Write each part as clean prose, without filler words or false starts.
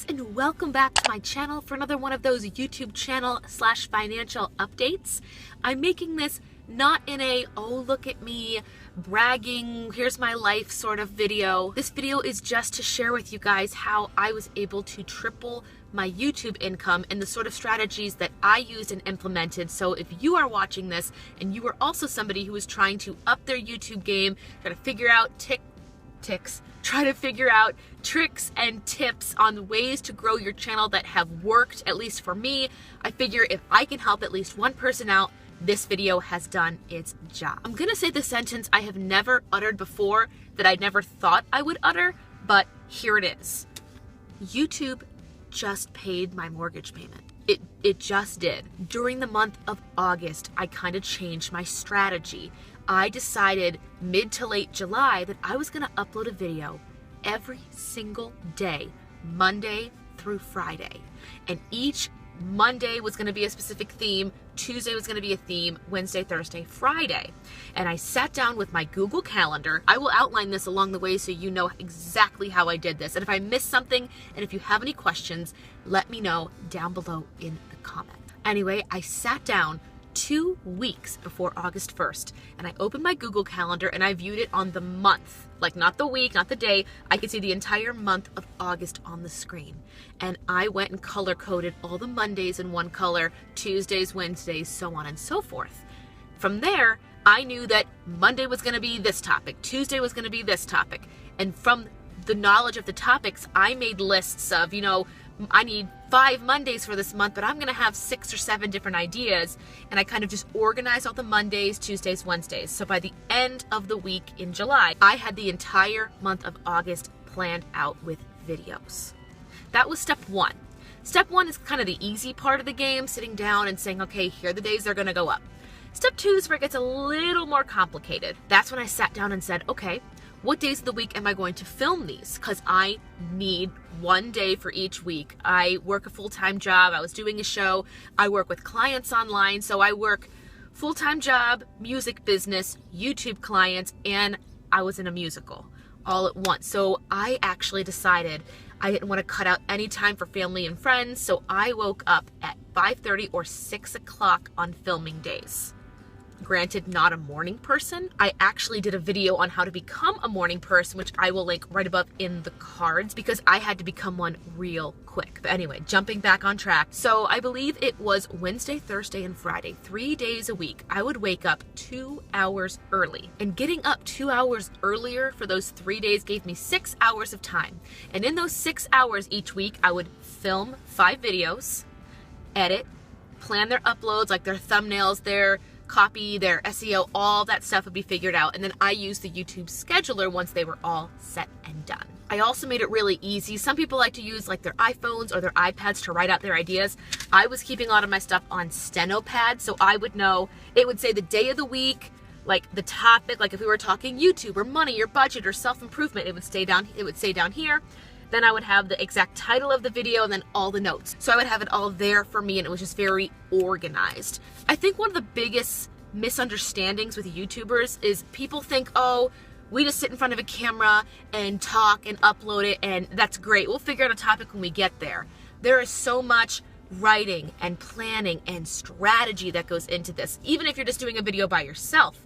guys, and welcome back to my channel for another one of those YouTube channel / financial updates. I'm making this not in a, oh look at me, bragging, here's my life sort of video. This video is just to share with you guys how I was able to triple my YouTube income and the sort of strategies that I used and implemented. So if you are watching this and you are also somebody who is trying to up their YouTube game, trying to figure out try to figure out tricks and tips on ways to grow your channel that have worked, at least for me, I figure if I can help at least one person out, this video has done its job. I'm gonna say the sentence I have never uttered before that I never thought I would utter, but here it is. YouTube just paid my mortgage payment. It just did. During the month of August, I kind of changed my strategy. I decided mid to late July that I was gonna upload a video every single day, Monday through Friday. And each Monday was gonna be a specific theme, Tuesday was gonna be a theme, Wednesday, Thursday, Friday. And I sat down with my Google Calendar. I will outline this along the way so you know exactly how I did this. And if I missed something, and if you have any questions, let me know down below in the comments. Anyway, I sat down 2 weeks before August 1st, and I opened my Google Calendar and I viewed it on the month, like not the week, not the day. I could see the entire month of August on the screen. And I went and color coded all the Mondays in one color, Tuesdays, Wednesdays, so on and so forth. From there, I knew that Monday was going to be this topic, Tuesday was going to be this topic. And from the knowledge of the topics, I made lists of, I need 5 Mondays for this month, but I'm gonna have 6 or 7 different ideas. And I kind of just organized all the Mondays, Tuesdays, Wednesdays. So by the end of the week in July, I had the entire month of August planned out with videos. That was step 1. Step 1 is kind of the easy part of the game, sitting down and saying, okay, here are the days they're gonna go up. Step 2 is where it gets a little more complicated. That's when I sat down and said, okay, what days of the week am I going to film these? Because I need one day for each week. I work a full-time job. I was doing a show. I work with clients online. So I work full-time job, music business, YouTube clients, and I was in a musical all at once. So I actually decided I didn't want to cut out any time for family and friends. So I woke up at 5:30 or 6 o'clock on filming days. Granted, not a morning person. I actually did a video on how to become a morning person, which I will link right above in the cards because I had to become one real quick. But anyway, jumping back on track. So I believe it was Wednesday, Thursday, and Friday, 3 days a week. I would wake up 2 hours early, and getting up 2 hours earlier for those 3 days gave me 6 hours of time. And in those 6 hours each week, I would film 5 videos, edit, plan their uploads, like their thumbnails, their copy, their SEO, all that stuff would be figured out. And then I used the YouTube scheduler once they were all set and done. I also made it really easy. Some people like to use like their iPhones or their iPads to write out their ideas. I was keeping a lot of my stuff on Stenopad, so I would know, it would say the day of the week, like the topic, like if we were talking YouTube or money or budget or self-improvement, it would say down here. Then I would have the exact title of the video and then all the notes. So I would have it all there for me, and it was just very organized. I think one of the biggest misunderstandings with YouTubers is people think, oh, we just sit in front of a camera and talk and upload it, and that's great. We'll figure out a topic when we get there. There is so much writing and planning and strategy that goes into this, even if you're just doing a video by yourself.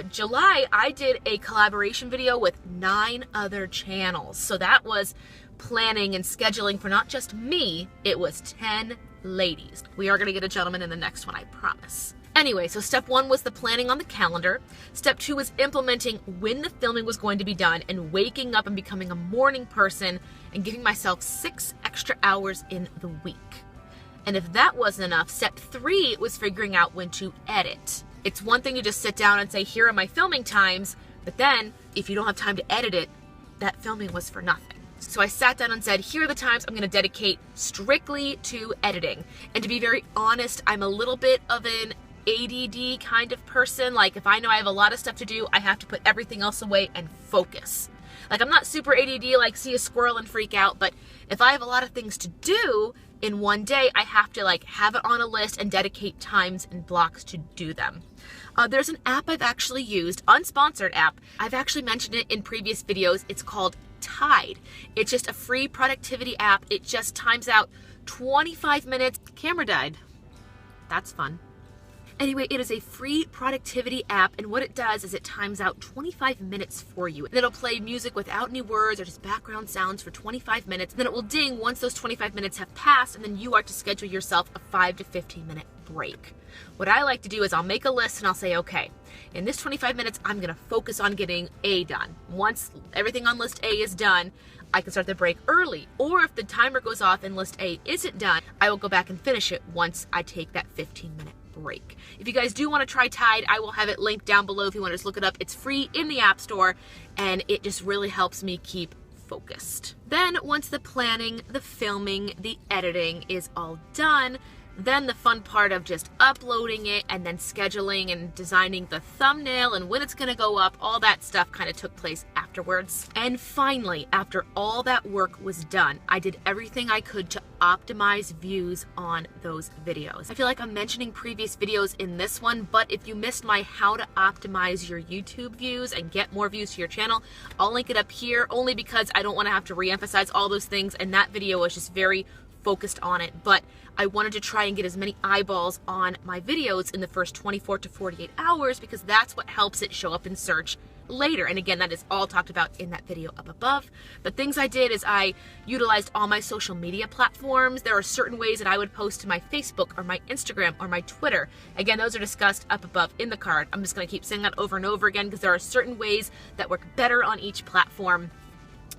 July, I did a collaboration video with 9 other channels. So that was planning and scheduling for not just me, it was 10 ladies. We are gonna get a gentleman in the next one, I promise. Anyway, so step 1 was the planning on the calendar. Step 2 was implementing when the filming was going to be done and waking up and becoming a morning person and giving myself 6 extra hours in the week. And if that wasn't enough, step 3 was figuring out when to edit. It's one thing to just sit down and say, here are my filming times, but then if you don't have time to edit it, that filming was for nothing. So I sat down and said, here are the times I'm going to dedicate strictly to editing. And to be very honest, I'm a little bit of an ADD kind of person. Like if I know I have a lot of stuff to do, I have to put everything else away and focus. Like I'm not super ADD, like see a squirrel and freak out, but if I have a lot of things to do in one day, I have to like have it on a list and dedicate times and blocks to do them. There's an app I've actually used, unsponsored app. I've actually mentioned it in previous videos. It's called Tide. It's just a free productivity app. It just times out 25 minutes. Camera died. That's fun. Anyway, it is a free productivity app, and what it does is it times out 25 minutes for you. And it'll play music without any words or just background sounds for 25 minutes. And then it will ding once those 25 minutes have passed, and then you are to schedule yourself a 5 to 15 minute break. What I like to do is I'll make a list and I'll say, okay, in this 25 minutes, I'm gonna focus on getting A done. Once everything on list A is done, I can start the break early. Or if the timer goes off and list A isn't done, I will go back and finish it once I take that 15-minute break. If you guys do want to try Tide, I will have it linked down below if you want to just look it up. It's free in the App Store, and it just really helps me keep focused. Then once the planning, the filming, the editing is all done, then the fun part of just uploading it and then scheduling and designing the thumbnail and when it's going to go up, all that stuff kind of took place afterwards. And finally, after all that work was done, I did everything I could to optimize views on those videos. I feel like I'm mentioning previous videos in this one, but if you missed my how to optimize your YouTube views and get more views to your channel, I'll link it up here only because I don't want to have to re-emphasize all those things, and that video was just very focused on it. But I wanted to try and get as many eyeballs on my videos in the first 24 to 48 hours because that's what helps it show up in search later. And again, that is all talked about in that video up above. The things I did is I utilized all my social media platforms. There are certain ways that I would post to my Facebook or my Instagram or my Twitter. Again, those are discussed up above in the card. I'm just going to keep saying that over and over again because there are certain ways that work better on each platform.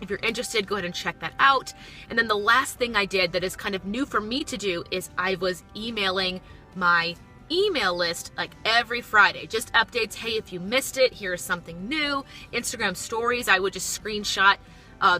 If you're interested, go ahead and check that out. And then the last thing I did that is kind of new for me to do is I was emailing my email list like every Friday. Just updates. Hey, if you missed it, here's something new. Instagram stories, I would just screenshot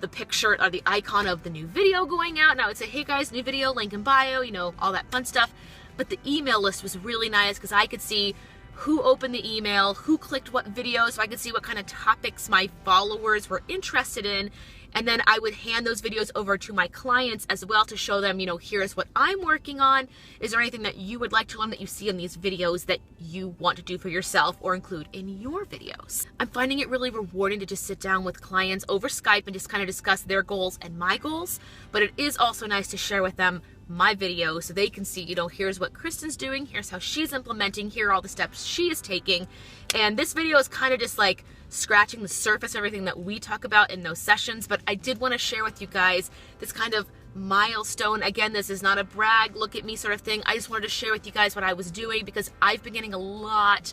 the picture or the icon of the new video going out. And I would say, hey guys, new video, link in bio, you know, all that fun stuff. But the email list was really nice because I could see who opened the email, who clicked what video, so I could see what kind of topics my followers were interested in. And then I would hand those videos over to my clients as well to show them, you know, here's what I'm working on. Is there anything that you would like to learn that you see in these videos that you want to do for yourself or include in your videos? I'm finding it really rewarding to just sit down with clients over Skype and just kind of discuss their goals and my goals. But it is also nice to share with them my video so they can see, you know, here's what Kristen's doing, here's how she's implementing, here are all the steps she is taking. And this video is kind of just like scratching the surface, everything that we talk about in those sessions, but I did want to share with you guys this kind of milestone. Again, this is not a brag, look at me sort of thing. I just wanted to share with you guys what I was doing because I've been getting a lot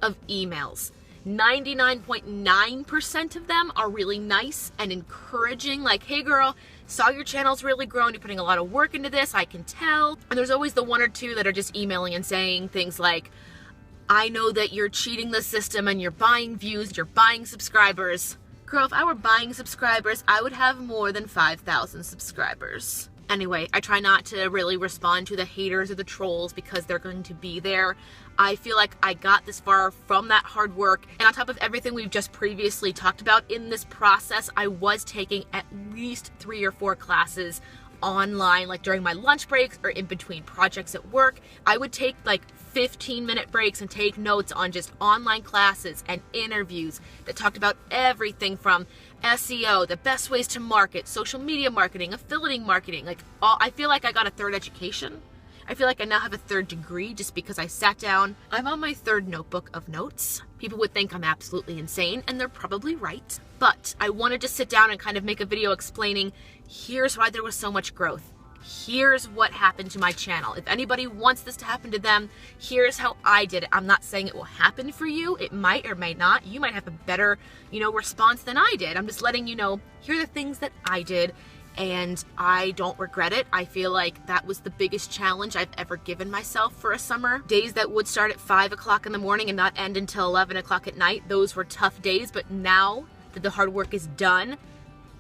of emails. 99.9% of them are really nice and encouraging, like, hey girl, saw your channel's really grown, you're putting a lot of work into this, I can tell. And there's always the one or two that are just emailing and saying things like, I know that you're cheating the system and you're buying views, you're buying subscribers. Girl, if I were buying subscribers, I would have more than 5,000 subscribers. Anyway, I try not to really respond to the haters or the trolls because they're going to be there. I feel like I got this far from that hard work. And on top of everything we've just previously talked about in this process, I was taking at least 3 or 4 classes online, like during my lunch breaks or in between projects at work. I would take like 15-minute breaks and take notes on just online classes and interviews that talked about everything from SEO, the best ways to market, social media marketing, affiliate marketing, like I feel like I got a third education. I feel like I now have a 3rd degree just because I sat down. I'm on my 3rd notebook of notes. People would think I'm absolutely insane, and they're probably right. But I wanted to sit down and kind of make a video explaining, here's why there was so much growth. Here's what happened to my channel. If anybody wants this to happen to them, here's how I did it. I'm not saying it will happen for you. It might or might not. You might have a better, you know, response than I did. I'm just letting you know, here are the things that I did. And I don't regret it. I feel like that was the biggest challenge I've ever given myself for a summer. Days that would start at 5 o'clock in the morning and not end until 11 o'clock at night, those were tough days. But now that the hard work is done,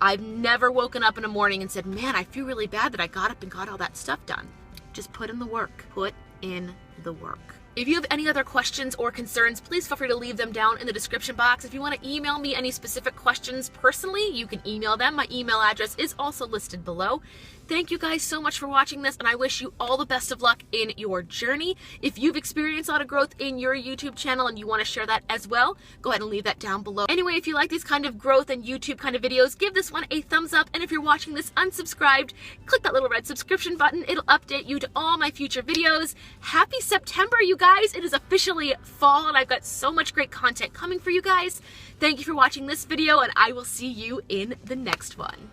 I've never woken up in the morning and said, man, I feel really bad that I got up and got all that stuff done. Just put in the work. Put in the work. If you have any other questions or concerns, please feel free to leave them down in the description box. If you want to email me any specific questions personally, you can email them. My email address is also listed below. Thank you guys so much for watching this, and I wish you all the best of luck in your journey. If you've experienced a lot of growth in your YouTube channel and you want to share that as well, go ahead and leave that down below. Anyway, if you like these kind of growth and YouTube kind of videos, give this one a thumbs up, and if you're watching this unsubscribed, click that little red subscription button. It'll update you to all my future videos. Happy September, you guys! It is officially fall, and I've got so much great content coming for you guys. Thank you for watching this video, and I will see you in the next one.